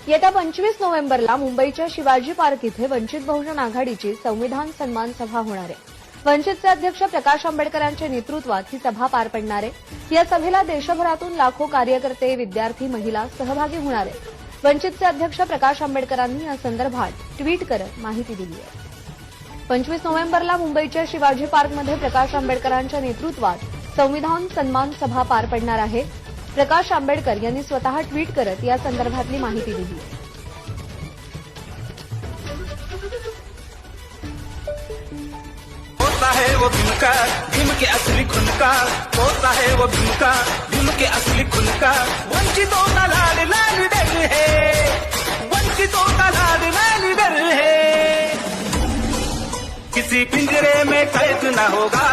येत्या 25 नोव्हेंबरला मुंबईच्या शिवाजी पार्क इथे वंचित बहुजन आघाडीची संविधान सन्मान सभा होणार आहे। वंचितचे अध्यक्ष प्रकाश आंबेडकरांच्या नेतृत्वात ही सभा पार पडणार आहे। या सभेला देशभरातून लाखो कार्यकर्ते, विद्यार्थी, महिला सहभागी होणार आहेत। वंचितचे अध्यक्ष प्रकाश आंबेडकरांनी या संदर्भात ट्विट करत माहिती दिली आहे। 25 नोव्हेंबरला मुंबईच्या शिवाजी पार्कमध्ये प्रकाश आंबेडकरांच्या नेतृत्वात संविधान सन्मान सभा पार पडणार आहे। प्रकाश आंबेडकर यांनी स्वतः ट्विट करत या संदर्भातली माहिती दिली आहे। होता है वो भीम का, भीम के असली खून का, होता है वो भीम का, भीम के असली खून का। वंचितों का लाड लाड डर है, वंचितों का लाड लाड डर है। किसी पिंजरे में कैद न होगा,